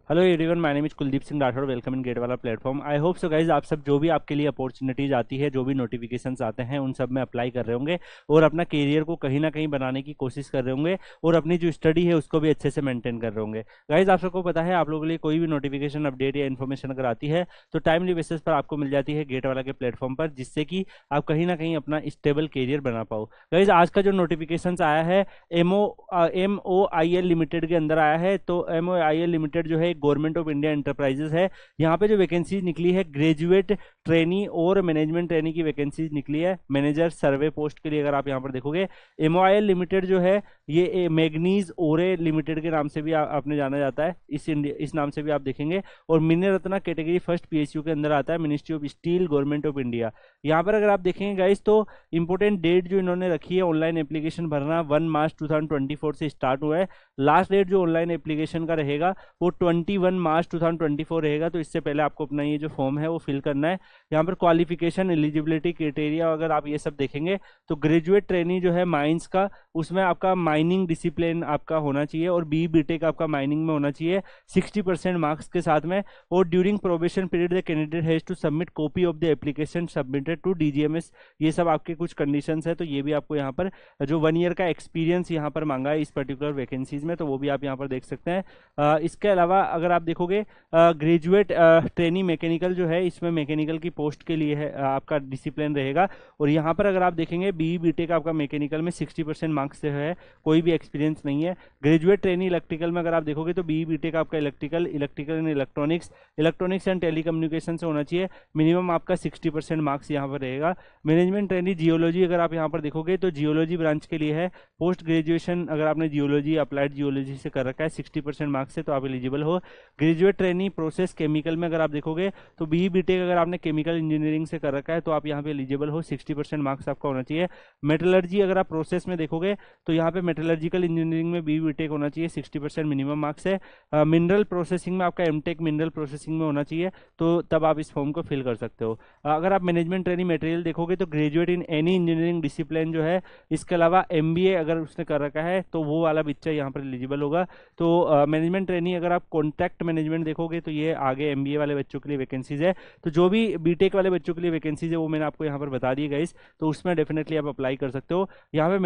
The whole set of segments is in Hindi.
Hello everyone, my name is Kuldeep Singh Rathore. Welcome in GATE वाला platform. I hope so guys आप सब जो भी आपके लिए अपॉर्चुनिटीज आती है, जो भी नोटिफिकेशंस आते हैं, उन सब में अप्लाई कर रहे होंगे और अपना करियर को कहीं ना कहीं बनाने की कोशिश कर रहे होंगे और अपनी जो स्टडी है उसको भी अच्छे से मेंटेन कर रहे होंगे। गाइज आप सबको पता है, आप लोगों के लिए कोई भी नोटिफिकेशन, अपडेट या इन्फॉर्मेशन अगर आती है तो टाइमली बेसिस पर आपको मिल जाती है गेट वाला के प्लेटफॉर्म पर, जिससे कि आप कहीं ना कहीं अपना स्टेबल करियर बना पाओ। गाइज आज का जो नोटिफिकेशन आया है MOIL लिमिटेड के अंदर आया है। तो MOIL लिमिटेड जो है गवर्नमेंट ऑफ इंडिया एंटरप्राइजेस है। यहाँ पे जो वैकेंसी निकली है ग्रेजुएट ट्रेनी और मैनेजमेंट ट्रेनी की वैकेंसी निकली है मैनेजर सर्वे पोस्ट के लिए। अगर आप यहाँ पर देखोगे, MOIL लिमिटेड जो है ये मैग्नीज ओरे लिमिटेड के नाम से भी आपने जाना जाता है, इस नाम से भी आप देखेंगे। और mini Ratna category first PSU के अंदर आता है, ministry of steel, government of India. यहाँ पर अगर आप देखेंगे गाइस, तो इंपोर्टेंट डेट जो इन्होंने रखी है ऑनलाइन एप्लीकेशन भरना 1 मार्च 2024 से स्टार्ट हुआ है। लास्ट डेट जो ऑनलाइन एप्लीकेशन का रहेगा वो 21 मार्च 2024 रहेगा। तो इससे पहले आपको अपना ये जो फॉर्म है वो फिल करना है। यहाँ पर क्वालिफिकेशन, एलिजिबिलिटी क्राइटेरिया अगर आप ये सब देखेंगे तो ग्रेजुएट ट्रेनी जो है माइंस का, उसमें आपका माइनिंग डिसिप्लिन आपका होना चाहिए और BTech आपका माइनिंग में होना चाहिए 60% मार्क्स के साथ में। और during probation period the candidate has to submit copy of the application submitted to DGMS। ये सब आपके कुछ कंडीशंस है, तो ये भी आपको यहाँ पर जो 1 ईयर का एक्सपीरियंस यहाँ पर मांगा है इस पर्टिकुलर वैकेंसीज में, तो वो भी आप यहाँ पर देख सकते हैं। इसके अलावा अगर आप देखोगे ग्रेजुएट ट्रेनी मैकेनिकल जो है, इसमें मैकेनिकल की पोस्ट के लिए है आपका डिसिप्लिन रहेगा। और यहाँ पर अगर आप देखेंगे BTech आपका मैकेनिकल में 60% मार्क्स से है, कोई भी एक्सपीरियंस नहीं है। ग्रेजुएट ट्रेनी इलेक्ट्रिकल में अगर आप देखोगे तो BTech आपका electrical and electronics and telecommunication से होना चाहिए। मिनिमम आपका 60% मार्क्स यहाँ पर रहेगा। मैनेजमेंट ट्रेनी जियोलॉजी अगर आप यहाँ पर देखोगे तो जियोलॉजी ब्रांच के लिए है। पोस्ट ग्रेजुएशन अगर आपने जियोलॉजी, अप्लाइड जियोलॉजी से कर रखा है 60% मार्क्स से, तो आप एलिजिबल हो। ग्रेजुएट ट्रेनी प्रोसेस केमिकल में अगर आप देखोगे तो BTech अगर आपने केमिकल इंजीनियरिंग से कर रखा है तो आप यहाँ पे एलिजिबल हो, 60% मार्क्स आपका होना चाहिए। मेटलर्जी अगर आप प्रोसेस में देखोगे तो यहाँ पे मेटलर्जिकल इंजीनियरिंग में BTech होना चाहिए, 60% मिनिमम मार्क्स है। मिनरल प्रोसेसिंग में आपका MTech मिनरल प्रोसेसिंग में होना चाहिए, तो तब आप इस फॉर्म को फिल कर सकते हो। अगर आप मैनेजमेंट ट्रेनिंग मटेरियल देखोगे तो graduate in any engineering discipline जो है, इसके अलावा MBA अगर उसने कर रखा है तो वो वाला बच्चा यहाँ पर एलिजिबल होगा। तो मैनेजमेंट ट्रेनिंग अगर आप कॉन्ट्रैक्ट मैनेजमेंट देखोगे तो ये आगे MBA वाले बच्चों के लिए वैकेंसीज है। तो जो भी BTech वाले बच्चों के लिए वैकेंसीज है वो मैंने आपको यहाँ पर बता दी गाइस, तो उसमें डेफिनेटली आप अप्लाई कर सकते हो। यहाँ पे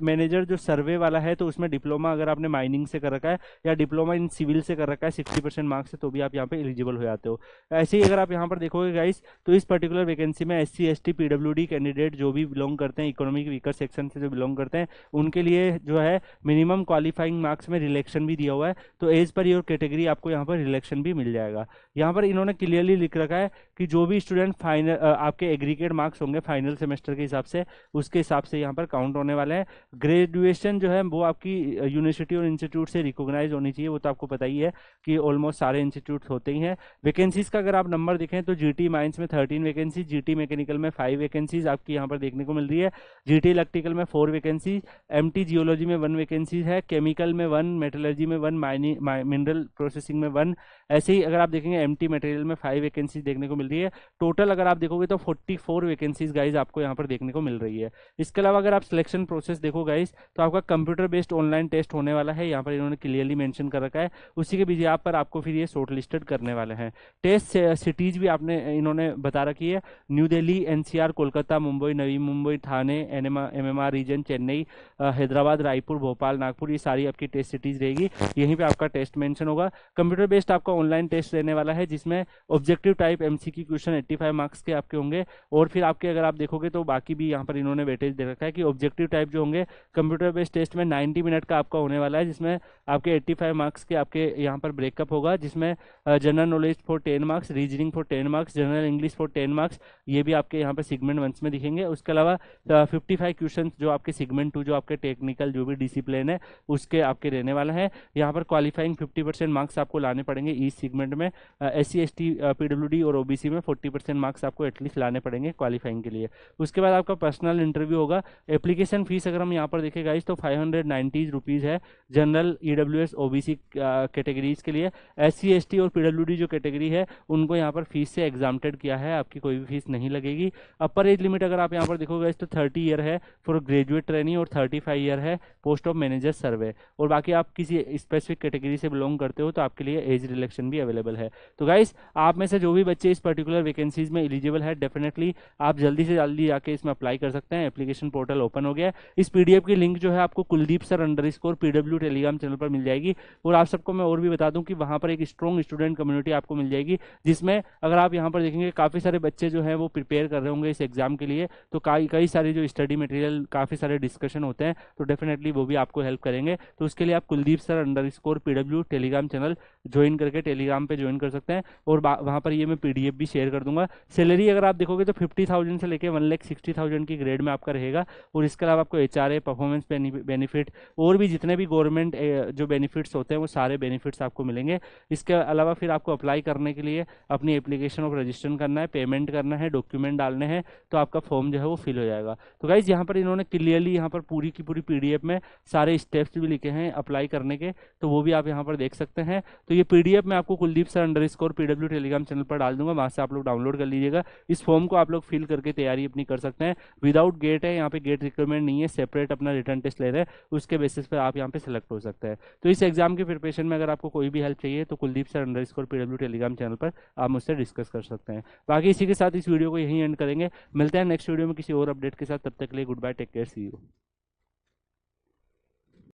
मैनेजर जो सर्वे वाला है, तो उसमें डिप्लोमा अगर आपने माइनिंग से कर रखा है या डिप्लोमा इन सिविल से कर रखा है 60% मार्क्स से, तो भी आप यहाँ पे एलिजिबल हो जाते हो। ऐसे ही अगर आप यहाँ पर देखोगे गाइस, तो इस पर्टिकुलर वैकेंसी में SC ST PWD कैंडिडेट जो भी बिलोंग करते हैं, इकोनॉमिक वीकर सेक्शन से जो बिलोंग करते हैं, उनके लिए जो है मिनिमम क्वालिफाइंग मार्क्स में रिलेक्शन भी दिया हुआ है। तो एज पर योर कैटेगरी आपको यहाँ पर रिलेक्शन भी मिल जाएगा। यहाँ पर इन्होंने क्लियरली लिख रखा है कि जो भी स्टूडेंट फाइनल आपके एग्रीगेट मार्क्स होंगे फाइनल सेमेस्टर के हिसाब से, उसके हिसाब से यहाँ पर काउंट होने वाले हैं। ग्रेजुएशन जो है वो आपकी यूनिवर्सिटी और इंस्टीट्यूट से रिकॉग्नाइज होनी चाहिए, वो तो आपको पता ही है कि ऑलमोस्ट सारे इंस्टीट्यूट होते ही हैं। वैकेंसीज का अगर आप नंबर देखें तो GT माइंस में 13 वैकेंसी, GT मैकेनिकल में 5 वैकेंसीज आपकी यहाँ पर देखने को मिल रही है, GT इलेक्ट्रिकल में 4 वैकेंसी, MT जियोलॉजी में 1 वैकेंसी है, केमिकल में 1, मेटलर्जी में 1, मिनरल प्रोसेसिंग में 1। ऐसे ही अगर आप देखेंगे MT मटेरियल में 5 वैकेंसीज देखने को मिल रही है। टोटल अगर आप देखोगे तो 44 वैकेंसीज गाइज आपको यहाँ पर देखने को मिल रही है। इसके अलावा अगर आप सिलेक्शन प्रोसेस देखो गाइज, तो आपका कंप्यूटर बेस्ड ऑनलाइन टेस्ट होने वाला है, यहाँ पर इन्होंने क्लियरली मेंशन कर रखा है। उसी के बीच पर आपको फिर ये शॉर्ट लिस्टेड करने वाले हैं। टेस्ट सिटीज भी आपने इन्होंने बता रखी है, न्यू दिल्ली, NCR, कोलकाता, मुंबई, नवी मुंबई, थाने, MMR रीजन, चेन्नई, हैदराबाद, रायपुर, भोपाल, नागपुर, ये सारी आपकी टेस्ट सिटीज रहेगी। यहीं पे आपका टेस्ट मेंशन होगा। कंप्यूटर बेस्ड आपका ऑनलाइन टेस्ट रहने वाला है, जिसमें objective type MCQ question 85 marks के आपके होंगे। और फिर आपके अगर आप देखोगे तो बाकी भी यहाँ पर इन्होंने वेटेज दे रखा है कि ऑब्जेक्टिव टाइप जो होंगे कंप्यूटर बेस्ड टेस्ट में 90 मिनट का आपका होने वाला है, जिसमें आपके 85 मार्क्स के आपके यहाँ पर ब्रेकअप होगा, जिसमें general knowledge for 10 marks, reasoning for 10 marks, general English for 10 marks, ये भी आपके यहाँ पर सेगमेंट 1 में दिखेंगे। उसके अलावा 55 क्वेश्चन जो आपके सेगमेंट 2 जो आपके टेक्निकल जो भी डिसिप्लिन है उसके आपके रहने वाला है। यहाँ पर क्वालिफाइंग 50% मार्क्स आपको लाने पड़ेंगे इस सेगमेंट में। SC ST PWD और OBC में 40% मार्क्स आपको एटलीस्ट लाने पड़ेंगे क्वालिफाइंग के लिए। उसके बाद आपका पर्सनल इंटरव्यू होगा। एप्लीकेशन फीस अगर हम यहाँ पर देखें गाइस तो 590 रुपीज़ है जनरल, EWS OBC कैटेगरीज के लिए। SC ST और PWD जो कैटेगरी है उनको यहाँ पर फीस से एग्जाम्प्टेड किया है, आपकी कोई भी फीस नहीं लगेगी। अपर एज लिमिट अगर आप यहाँ पर देखोगे तो 30 ईयर है फॉर ग्रेजुएट ट्रेनी और 35 ईयर है पोस्ट ऑफ मैनेजर सर्वे। और बाकी आप किसी स्पेसिफिक कैटेगरी से बिलोंग करते हो तो आपके लिए एज रिलैक्सेशन भी अवेलेबल है। तो गाइस आप में से जो भी बच्चे इस पर्टिकुलर वैकेंसीज में एलिजिबल है, डेफिनेटली आप जल्दी से जल्दी जाके इसमें अप्लाई कर सकते हैं। एप्लीकेशन पोर्टल ओपन हो गया है। इस पीडीएफ की लिंक जो है आपको Kuldeep sir underscore PW Telegram channel पर मिल जाएगी। और आप सबको मैं और भी बता दूं कि वहां पर एक स्ट्रॉन्ग स्टूडेंट कम्युनिटी आपको मिल जाएगी, जिसमें अगर आप यहाँ पर देखेंगे काफ़ी सारे बच्चे जो हैं वो प्रिपेयर कर रहे होंगे इस एग्जाम के लिए। तो कई कई सारे जो स्टडी मटेरियल, काफ़ी सारे डिस्कशन होते हैं, तो डेफिनेटली वो भी आपको हेल्प करेंगे। तो उसके लिए आप Kuldeep sir underscore PW Telegram channel join करके टेलीग्राम पे ज्वाइन कर सकते हैं। और वहाँ पर ये मैं पीडीएफ भी शेयर कर दूंगा। सैलरी अगर आप देखोगे तो 50,000 से लेकर 1,60,000 की ग्रेड में आपका रहेगा। और इसके अलावा आपको एचआरए, परफॉर्मेंस बेनिफिट और भी जितने भी गवर्नमेंट जो बेनिफिट्स होते हैं वो सारे बेनिफिट्स आपको मिलेंगे। इसके अलावा फिर आपको अप्लाई करने के लिए अपनी एप्लीकेशन ऑफ रजिस्ट्रेशन करना है, पेमेंट करना है, डॉक्यूमेंट डालने हैं, तो आपका फॉर्म जो है वो फिल हो जाएगा। तो गाइज यहाँ पर इन्होंने क्लियरली यहाँ पर पूरी की पूरी पीडीएफ में सारे स्टेप्स भी लिखे हैं अप्लाई करने के, तो वो भी आप यहाँ पर देख सकते हैं। तो ये पीडीएफ मैं आपको Kuldeep sir underscore PW Telegram channel पर डाल दूंगा, वहाँ से आप लोग डाउनलोड कर लीजिएगा। इस फॉर्म को आप लोग फिल करके तैयारी अपनी कर सकते हैं। विदाउट गेट है, यहाँ पे गेट रिक्वायरमेंट नहीं है, सेपरेट अपना रिटर्न टेस्ट ले रहे हैं, उसके बेसिस पर आप यहाँ पे सेलेक्ट हो सकते हैं। तो इस एग्जाम की प्रिपरेशन में अगर आपको कोई भी हेल्प चाहिए तो Kuldeep sir underscore PW Telegram channel पर आप मुझसे डिस्कस कर सकते हैं। बाकी इसी के साथ इस वीडियो को यहीं एंड करेंगे। मिलते हैं नेक्स्ट वीडियो में किसी और अपडेट के साथ। तब तक के लिए good bye, take care, see you.